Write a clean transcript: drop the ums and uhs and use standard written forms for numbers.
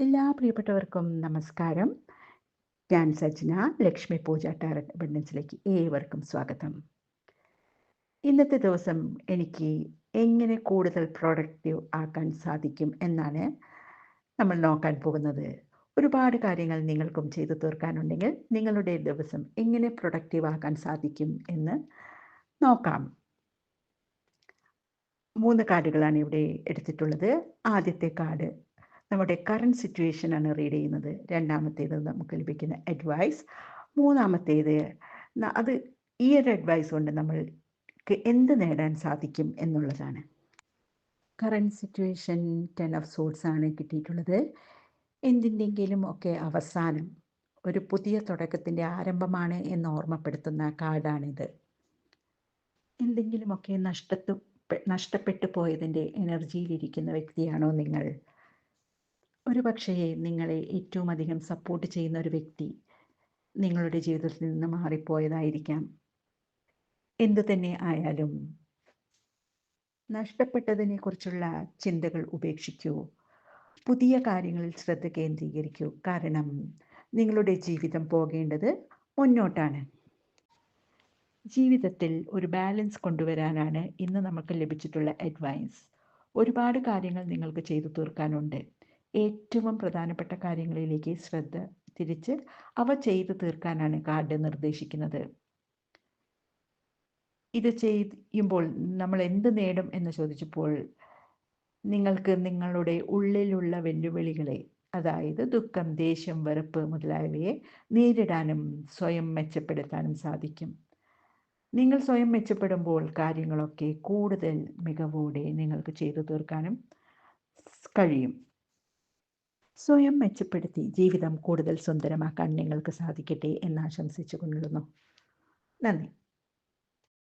എല്ലാ പ്രിയപ്പെട്ടവർക്കും നമസ്കാരം. ഞാൻ സജ്ന, ലക്ഷ്മി പൂജ ടാരറ്റ് അബണ്ടൻസിലേക്ക് ഏവർക്കും സ്വാഗതം. ഇന്നത്തെ ദിവസം എനിക്ക് എങ്ങനെ കൂടുതൽ പ്രൊഡക്റ്റീവ് ആക്കാൻ സാധിക്കും എന്നാണ് നമ്മൾ നോക്കാൻ പോകുന്നത്. ഒരുപാട് കാര്യങ്ങൾ നിങ്ങൾക്കും ചെയ്തു തീർക്കാനുണ്ടെങ്കിൽ നിങ്ങളുടെ ദിവസം എങ്ങനെ പ്രൊഡക്റ്റീവ് ആക്കാൻ സാധിക്കും എന്ന് നോക്കാം. 3 കാർഡുകളാണ് ഇവിടെ എടുത്തിട്ടുള്ളത്. ആദ്യത്തെ കാർഡ് നമ്മുടെ കറണ്ട് സിറ്റുവേഷൻ ആണ് റീഡ് ചെയ്യുന്നത്. രണ്ടാമത്തേത് നമുക്ക് ലഭിക്കുന്ന അഡ്വൈസ്. മൂന്നാമത്തേത് അത് ഈ ഒരു അഡ്വൈസ് കൊണ്ട് നമ്മൾക്ക് എന്ത് നേടാൻ സാധിക്കും എന്നുള്ളതാണ്. കറണ്ട് സിറ്റുവേഷൻ 10 ഓഫ് സോർട്സ് ആണ് കിട്ടിയിട്ടുള്ളത്. എന്തിൻ്റെങ്കിലും ഒക്കെ അവസാനം ഒരു പുതിയ തുടക്കത്തിൻ്റെ ആരംഭമാണ് എന്ന് ഓർമ്മപ്പെടുത്തുന്ന കാർഡാണിത്. എന്തെങ്കിലുമൊക്കെ നഷ്ടപ്പെട്ടു പോയതിൻ്റെ എനർജിയിലിരിക്കുന്ന വ്യക്തിയാണോ നിങ്ങൾ? ഒരു പക്ഷേ നിങ്ങളെ ഏറ്റവും അധികം സപ്പോർട്ട് ചെയ്യുന്ന ഒരു വ്യക്തി നിങ്ങളുടെ ജീവിതത്തിൽ നിന്ന് മാറിപ്പോയതായിരിക്കാം. എന്തു തന്നെ ആയാലും നഷ്ടപ്പെട്ടതിനെക്കുറിച്ചുള്ള ചിന്തകൾ ഉപേക്ഷിക്കൂ. പുതിയ കാര്യങ്ങളിൽ ശ്രദ്ധ കേന്ദ്രീകരിക്കൂ. കാരണം നിങ്ങളുടെ ജീവിതം പോകേണ്ടത് മുന്നോട്ടാണ്. ജീവിതത്തിൽ ഒരു ബാലൻസ് കൊണ്ടുവരാനാണ് ഇന്ന് നമുക്ക് ലഭിച്ചിട്ടുള്ള അഡ്വൈസ്. ഒരുപാട് കാര്യങ്ങൾ നിങ്ങൾക്ക് ചെയ്തു തീർക്കാനുണ്ട്. ഏറ്റവും പ്രധാനപ്പെട്ട കാര്യങ്ങളിലേക്ക് ശ്രദ്ധ തിരിച്ച് അവ ചെയ്തു തീർക്കാനാണ് കാർഡ് നിർദ്ദേശിക്കുന്നത്. ഇത് ചെയ്യുമ്പോൾ നമ്മൾ എന്ത് നേടും എന്ന് ചോദിച്ചപ്പോൾ നിങ്ങൾക്ക് നിങ്ങളുടെ ഉള്ളിലുള്ള വെല്ലുവിളികളെ, അതായത് ദുഃഖം, ദേഷ്യം, വെറുപ്പ് മുതലായവയെ നേരിടാനും സ്വയം മെച്ചപ്പെടുത്താനും സാധിക്കും. നിങ്ങൾ സ്വയം മെച്ചപ്പെടുമ്പോൾ കാര്യങ്ങളൊക്കെ കൂടുതൽ മികവോടെ നിങ്ങൾക്ക് ചെയ്തു തീർക്കാനും കഴിയും. സ്വയം മെച്ചപ്പെടുത്തി ജീവിതം കൂടുതൽ സുന്ദരമാക്കാൻ നിങ്ങൾക്ക് സാധിക്കട്ടെ എന്ന് ആശംസിച്ചു കൊള്ളുന്നു. നന്ദി.